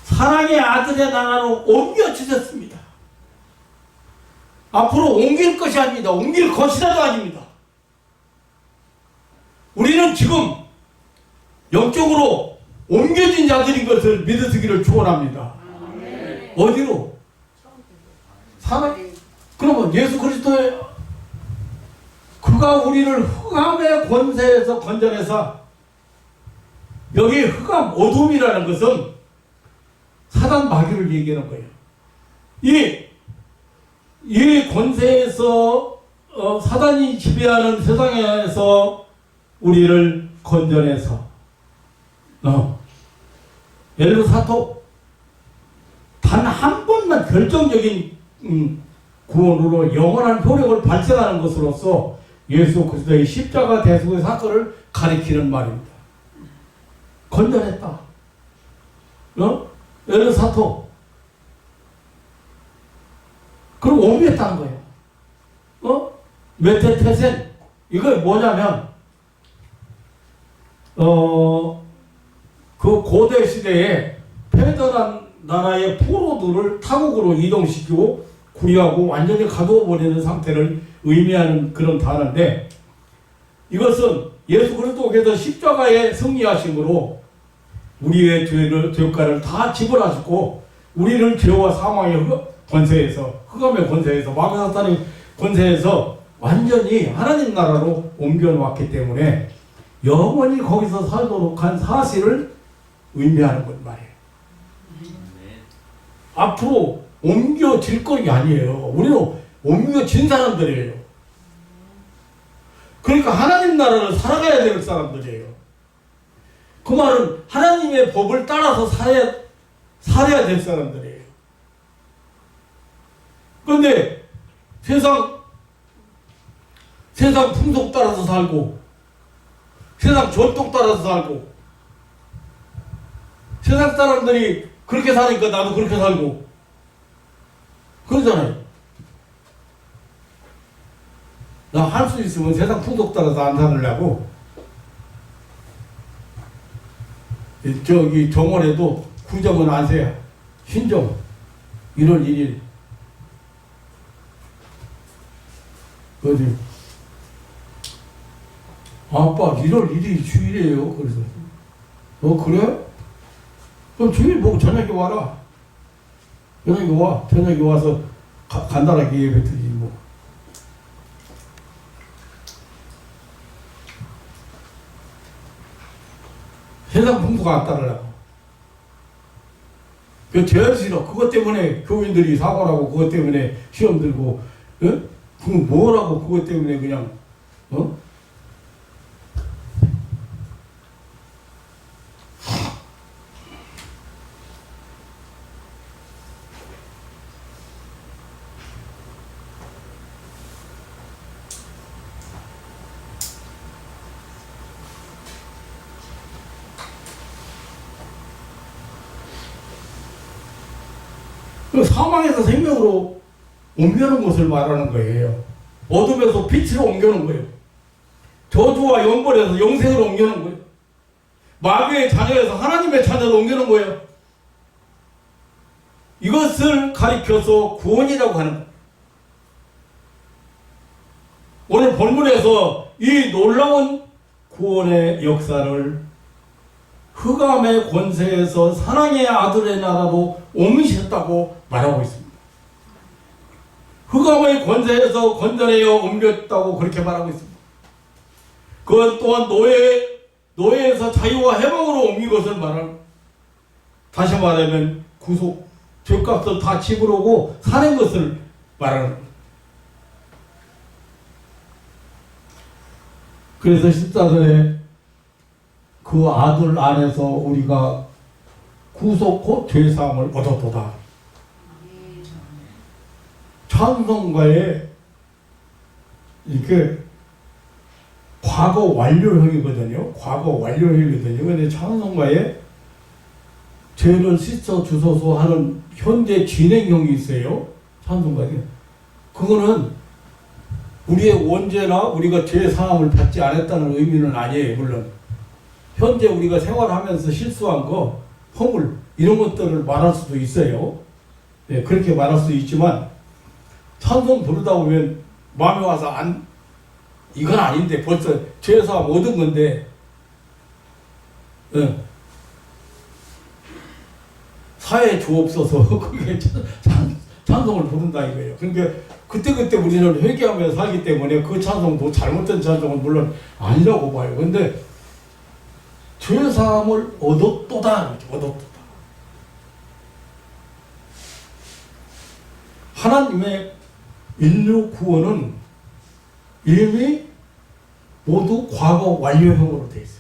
사랑의 아들의 나라로 옮겨주셨습니다. 앞으로 옮길 것이 아닙니다. 옮길 것이라도 아닙니다. 우리는 지금 영적으로 옮겨진 자들인 것을 믿으시기를 축원합니다. 어디로? 사랑. 그러면 예수 그리스도의 그가 우리를 흑암의 권세에서 건져내서 여기 흑암 어둠이라는 것은 사단 마귀를 얘기하는 거예요. 이 권세에서 사단이 지배하는 세상에서 우리를 건져내서 엘르사토 단 한 번만 결정적인 구원으로 영원한 효력을 발생하는 것으로서 예수 그리스도의 십자가 대속의 사건을 가리키는 말입니다. 건져냈다. 엘르사토. 그럼 옮겼다는 거예요. 메테테센. 이거 뭐냐면 그 고대 시대에 패전한 나라의 포로들을 타국으로 이동시키고 구리하고 완전히 가두어버리는 상태를 의미하는 그런 단어인데, 이것은 예수 그리스도께서 십자가의 승리하심으로 우리의 죄가를 다 지불하시고 우리를 죄와 사망의 권세에서, 흑암의 권세에서, 마귀 사탄의 권세에서 완전히 하나님 나라로 옮겨놓았기 때문에 영원히 거기서 살도록 한 사실을 의미하는 것 말이에요. 앞으로 옮겨질 것이 아니에요. 우리는 옮겨진 사람들이에요. 그러니까 하나님 나라를 살아가야 될 사람들이에요. 그 말은 하나님의 법을 따라서 살아야 될 사람들이에요. 그런데 세상 풍속 따라서 살고, 세상 전통 따라서 살고, 세상 사람들이 그렇게 사니까 나도 그렇게 살고 그러잖아요. 나 할 수 있으면 세상 풍속 따라서 안 살려고 저기 정월에도 구정은 안 세야. 신정 1월 1일 어디 아빠 1월 1일이 주일이에요. 그래서 그래? 그럼 주일 보고 저녁에 와라. 저녁에 와. 저녁에 와서 간단하게 예배 드리지 뭐. 세상 풍수가 안 따르려고. 그 제일 싫어. 그것 때문에 교인들이 사고나고, 그것 때문에 시험 들고, 그 뭐라고 그것 때문에 그냥 사망에서 생명으로 옮겨놓은 것을 말하는 거예요. 어둠에서 빛으로 옮겨놓은 거예요. 저주와 영벌에서 영생으로 옮겨놓은 거예요. 마귀의 자녀에서 하나님의 자녀로 옮기는 거예요. 이것을 가리켜서 구원이라고 하는 거예요. 오늘 본문에서 이 놀라운 구원의 역사를 흑암의 권세에서 사랑의 아들의 나라로 옮기셨다고 말하고 있습니다. 흑암의 권세에서 건져내어 옮겼다고 그렇게 말하고 있습니다. 그것 또한 노예에서 자유와 해방으로 옮긴 것을 말하는, 다시 말하면 구속, 죄값을 다 지불하고 사는 것을 말하는 거예요. 그래서 14절에 그 아들 안에서 우리가 구속 곧 죄사함을 얻었도다. 찬송가에 이렇게 과거 완료형이거든요. 과거 완료형이거든요. 근데 찬송가에 죄를 씻어 주소서 하는 현재 진행형이 있어요. 찬송가에. 그거는 우리의 원죄나 우리가 죄 사함을 받지 않았다는 의미는 아니에요. 물론 현재 우리가 생활하면서 실수한 거, 허물 이런 것들을 말할 수도 있어요. 네, 그렇게 말할 수 있지만 찬송 부르다 보면 마음에 와서 이건 아닌데 벌써 죄 사함 얻은 건데, 네. 사회에 주옵소서 그게 찬송을 부른다 이거예요. 그러니까 그때 우리는 회개하며 살기 때문에 그 찬송도 잘못된 찬송은 물론 아니라고 봐요. 근데 죄사함을 얻었도다. 얻었도다. 하나님의 인류 구원은 이미 모두 과거 완료형으로 되어 있어요.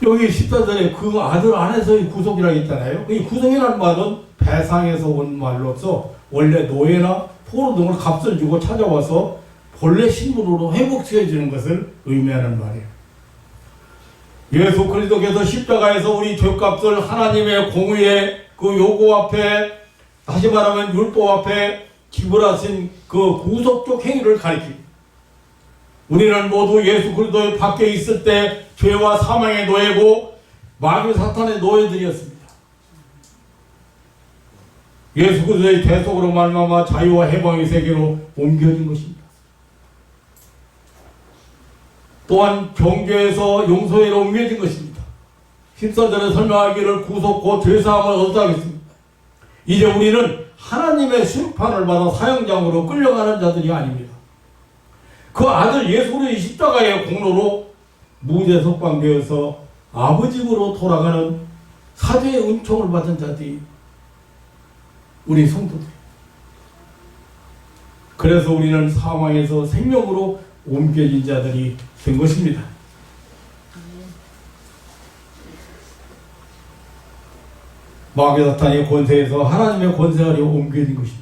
여기 14절에 그 아들 안에서의 구속이라고 했잖아요. 이 구속이라는 말은 배상에서 온 말로서 원래 노예나 포로 등을 값을 주고 찾아와서 본래 신분으로 회복시켜주는 것을 의미하는 말이에요. 예수 그리스도께서 십자가에서 우리 죄값을 하나님의 공의의 그 요구 앞에, 다시 말하면 율법 앞에 지불하신 그 구속적 행위를 가리킵니다. 우리는 모두 예수 그리스도 밖에 있을 때 죄와 사망의 노예고 마귀 사탄의 노예들이었습니다. 예수 그리스도의 대속으로 말미암아 자유와 해방의 세계로 옮겨진 것입니다. 또한 경계에서 용서회로 옮겨진 것입니다. 14절에 설명하기를 구속 곧 죄사함을 얻었다 하겠습니다. 이제 우리는 하나님의 심판을 받아 사형장으로 끌려가는 자들이 아닙니다. 그 아들 예수 그리스도의 십자가의 공로로 무죄 석방되어서 아버지 집으로 돌아가는 사죄의 은총을 받은 자들이 우리 성도들. 그래서 우리는 사망에서 생명으로 옮겨진 자들이 된 것입니다. 마귀 사탄의 권세에서 하나님의 권세 아래 옮겨진 것입니다.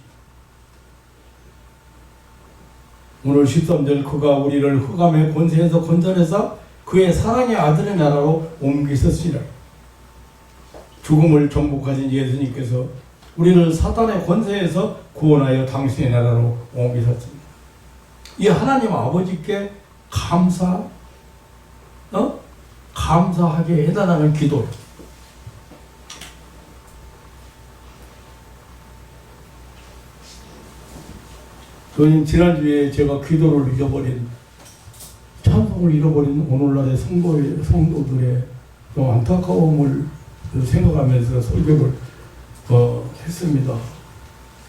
오늘 13절 그가 우리를 흑암의 권세에서 건져내사 그의 사랑의 아들의 나라로 옮기셨으리라. 죽음을 정복하신 예수님께서 우리를 사탄의 권세에서 구원하여 당신의 나라로 옮기셨습니다. 이 하나님 아버지께 감사하게 해달라는 기도. 저는 지난주에 제가 기도를 잊어버린, 찬송을 잃어버린 오늘날의 성도들의 좀 안타까움을 생각하면서 설교를 했습니다.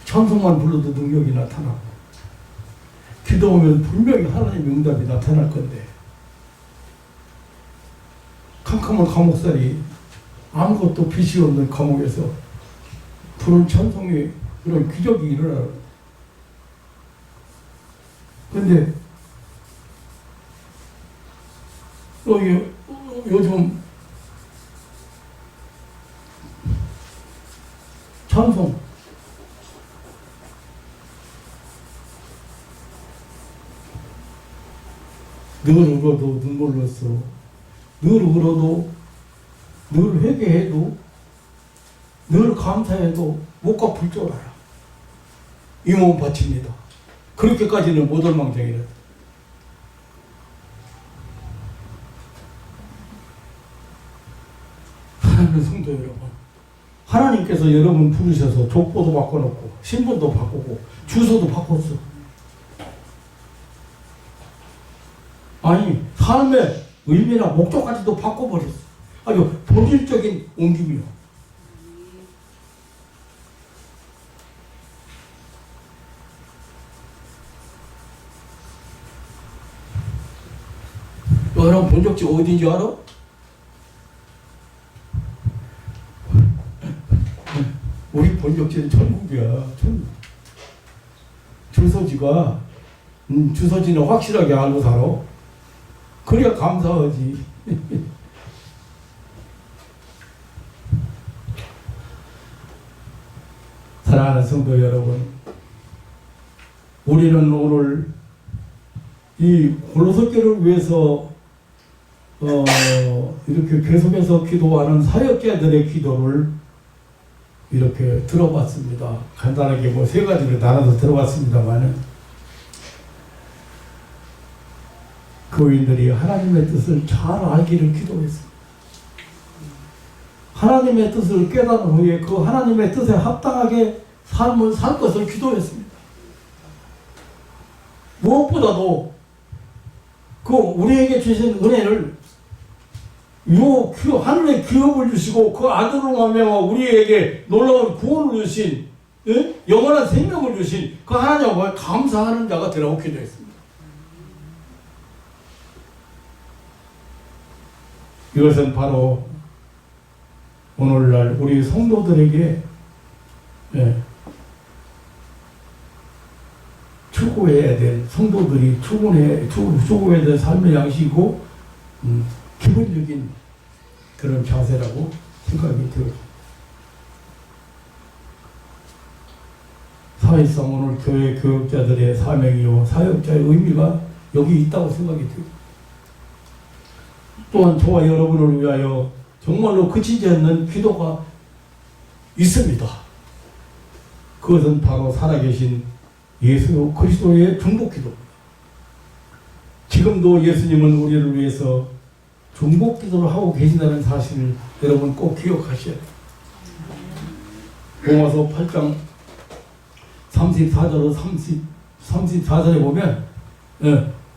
찬송만 불러도 능력이 나타나고 기도하면 분명히 하나님의 응답이 나타날 건데 캄캄한 감옥살이 아무것도 빛이 없는 감옥에서 부른 찬송의 그런 기적이 일어나는. 근데 요즘 찬송 늘 울어도 눈물 났어. 늘 울어도 늘 회개해도 늘 감사해도 못 갚을 줄 알아. 이 몸 바칩니다. 그렇게까지는 못 얼망정이라. 하나님의 성도 여러분, 하나님께서 여러분 부르셔서 족보도 바꿔놓고 신분도 바꾸고 주소도 바꿨어. 아니 삶의 의미나 목적까지도 바꿔버렸어. 아주 본질적인 옮김이요. 여러분 본적지 어딘지 알아? 우리 본적지는 천국이야. 천국. 주소지가 주소지는 확실하게 알고 살아. 그래야 감사하지. 사랑하는 성도 여러분, 우리는 오늘 이 골로새교를 위해서 이렇게 계속해서 기도하는 사역자들의 기도를 이렇게 들어봤습니다. 간단하게 뭐 세 가지를 나눠서 들어봤습니다만은, 교인들이 하나님의 뜻을 잘 알기를 기도했습니다. 하나님의 뜻을 깨달은 후에 그 하나님의 뜻에 합당하게 삶을 살 것을 기도했습니다. 무엇보다도 그 우리에게 주신 은혜를 하늘의 기업을 주시고 그 아들로 말미암아 우리에게 놀라운 구원을 주신, 영원한 생명을 주신 그 하나님 앞에 감사하는 자가 되라고 기도했습니다. 이것은 바로 오늘날 우리 성도들에게 추구해야 될, 성도들이 추구해야 될 삶의 양식이고 기본적인 그런 자세라고 생각이 들어요. 사회성 오늘 교회 교육자들의 사명이요 사역자의 의미가 여기 있다고 생각이 들어요. 또한 저와 여러분을 위하여 정말로 그치지 않는 기도가 있습니다. 그것은 바로 살아계신 예수 그리스도의 중보기도입니다. 지금도 예수님은 우리를 위해서 중보기도를 하고 계신다는 사실을 여러분 꼭 기억하셔야 돼요. 로마서 8장 34절로 34절에 보면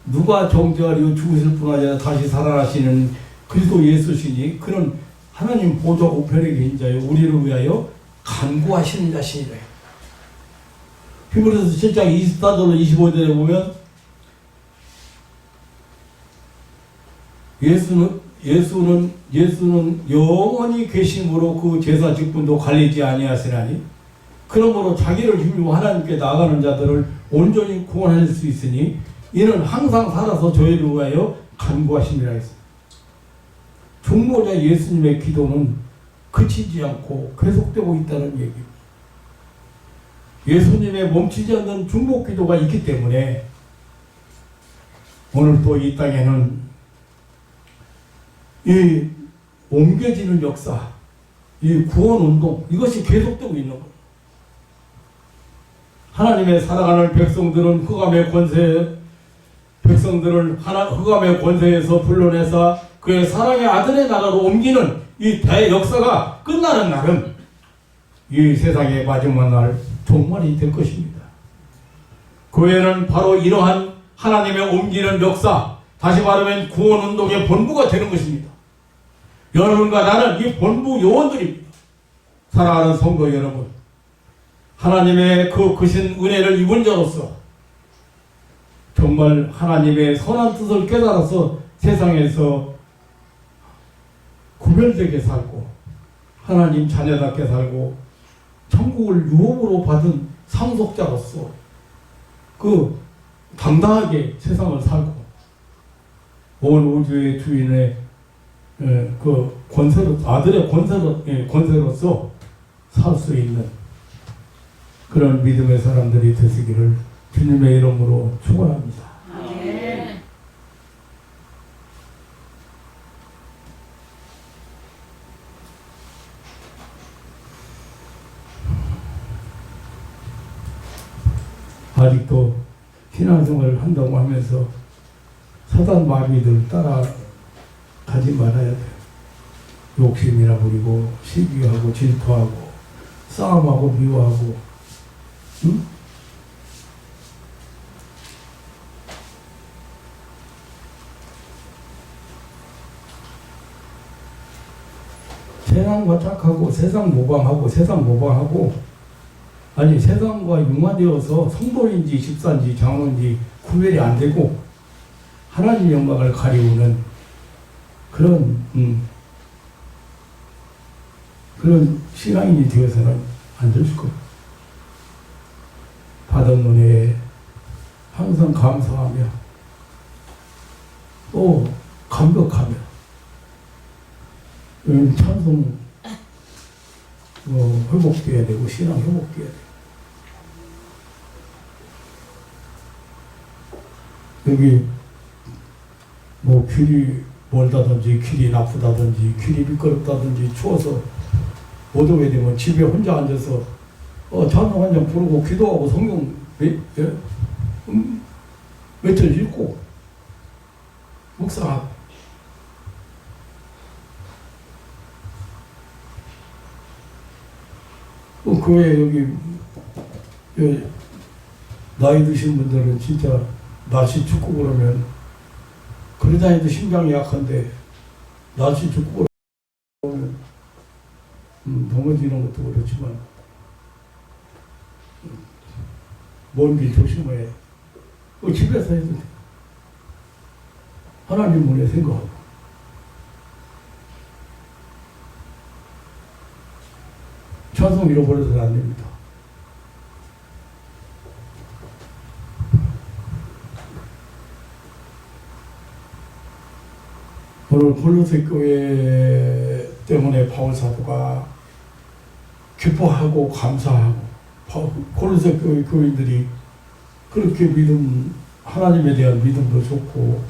누가 정죄하리요 죽으실 뿐 아니라 다시 살아나시는 그리스도 예수시니 그는 하나님 보좌 우편에 계신 자요 우리를 위하여 간구하시는 자신이래요. 히브리서 7장 24절로 25절에 보면 예수는 영원히 계심으로 그 제사 직분도 갈리지 아니하시나니 그러므로 자기를 힘입어 하나님께 나아가는 자들을 온전히 구원할 수 있으니 이는 항상 살아서 저희를 위하여 간구하심이라 했습니다. 중보자 예수님의 기도는 그치지 않고 계속되고 있다는 얘기입니다. 예수님의 멈추지 않는 중보 기도가 있기 때문에 오늘 또 이 땅에는 이 옮겨지는 역사, 이 구원운동 이것이 계속되고 있는 거예요. 하나님의 사랑하는 백성들은 흑암의 권세에서 불러내사 그의 사랑의 아들의 나라로 옮기는 이 대역사가 끝나는 날은 이 세상의 마지막 날 종말이 될 것입니다. 교회는 바로 이러한 하나님의 옮기는 역사, 다시 말하면 구원운동의 본부가 되는 것입니다. 여러분과 나는 이 본부 요원들입니다. 사랑하는 성도 여러분, 하나님의 그 크신 은혜를 입은 자로서 정말 하나님의 선한 뜻을 깨달아서 세상에서 구별되게 살고 하나님 자녀답게 살고 천국을 유업으로 받은 상속자로서 그 당당하게 세상을 살고 온 우주의 주인의 그 아들의 권세로서 살 수 있는 그런 믿음의 사람들이 되시기를 주님의 이름으로 축원합니다. 아멘. 아직도 신앙생활을 한다고 하면서 사단 마귀들 따라가지 말아야 돼요. 욕심이나 부리고 시기하고 질투하고 싸움하고 미워하고, 응? 세상과 착하고 세상 모방하고 아니 세상과 융화되어서 성도인지 집사인지 장로인지 구별이 안 되고 하나님 영광을 가리우는 그런 신앙인이 되어서는 안 될 거예요. 받은 은혜에 항상 감사하며 또 감격하며 찬송 회복돼야 되고 신앙 회복돼야 돼요. 여기 길이 멀다든지 길이 나쁘다든지 길이 미끄럽다든지 추워서 못 오게 되면 집에 혼자 앉아서 찬송 한 장 부르고 기도하고 성경 며칠 읽고 묵상하고 그 외에 여기 나이 드신 분들은 진짜 날씨 춥고 그러면 그러다니도 심장이 약한데 날씨 춥고 그러면 넘어지는 것도 그렇지만 먼 길 조심해야 집에서 해도 돼. 하나님 문에 생각하고 찬송 잃어버려서는 안 됩니다. 오늘 골로새 교회 때문에 바울 사도가 기뻐하고 감사하고 골로새 교회 교인들이 그렇게 하나님에 대한 믿음도 좋고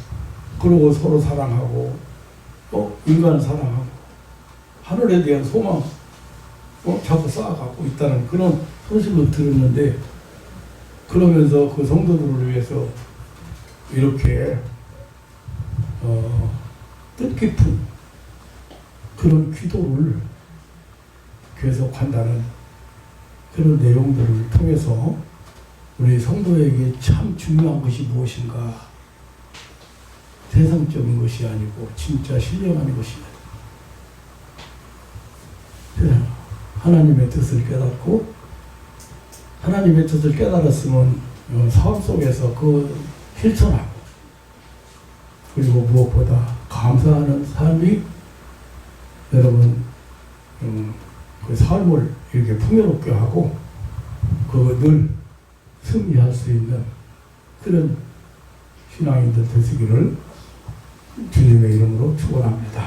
그리고 서로 사랑하고 또 인간을 사랑하고 하늘에 대한 소망 자꾸 쌓아가고 있다는 그런 소식을 들었는데 그러면서 그 성도들을 위해서 이렇게 뜻깊은 그런 기도를 계속한다는 그런 내용들을 통해서 우리 성도에게 참 중요한 것이 무엇인가, 세상적인 것이 아니고 진짜 신령한 것이 하나님의 뜻을 깨닫고 하나님의 뜻을 깨달았으면 삶 속에서 그 실천하고 그리고 무엇보다 감사하는 삶이 여러분 그 삶을 이렇게 풍요롭게 하고 그 늘 승리할 수 있는 그런 신앙인들 되시기를 주님의 이름으로 축원합니다.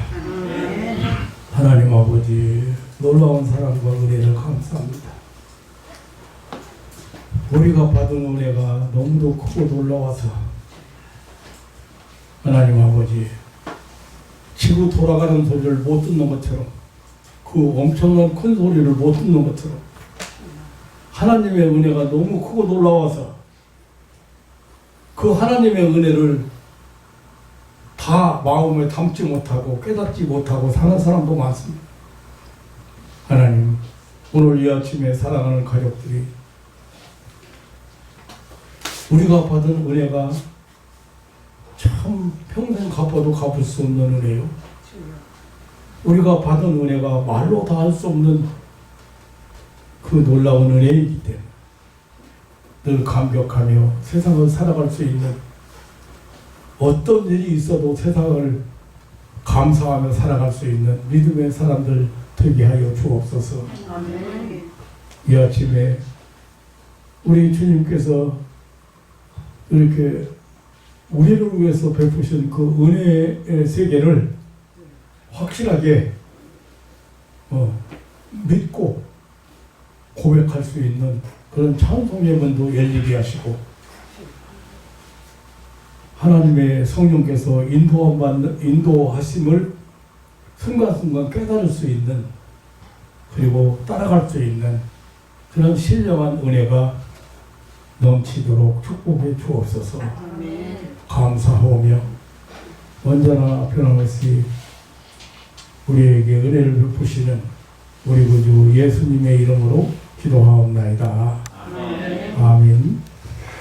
하나님 아버지 놀라운 사랑과 은혜를 감사합니다. 우리가 받은 은혜가 너무도 크고 놀라워서 하나님 아버지 지구 돌아가는 소리를 못 듣는 것처럼 그 엄청난 큰 소리를 못 듣는 것처럼 하나님의 은혜가 너무 크고 놀라워서 그 하나님의 은혜를 다 마음에 담지 못하고 깨닫지 못하고 사는 사람도 많습니다. 하나님, 오늘 이 아침에 사랑하는 가족들이 우리가 받은 은혜가 참 평생 갚아도 갚을 수 없는 은혜요. 우리가 받은 은혜가 말로 다 할 수 없는 그 놀라운 은혜이기 때문에 늘 감격하며 세상을 살아갈 수 있는 어떤 일이 있어도 세상을 감사하며 살아갈 수 있는 믿음의 사람들 되게 하여 주옵소서. 이 아침에 우리 주님께서 이렇게 우리를 위해서 베푸신 그 은혜의 세계를 확실하게 믿고 고백할 수 있는 그런 찬송 예문도 열리게 하시고 하나님의 성령께서 인도하심을 순간순간 깨달을 수 있는 그리고 따라갈 수 있는 그런 신령한 은혜가 넘치도록 축복해 주옵소서. 감사하며 언제나 변함없이 우리에게 은혜를 베푸시는 우리 구주 예수님의 이름으로 기도하옵나이다.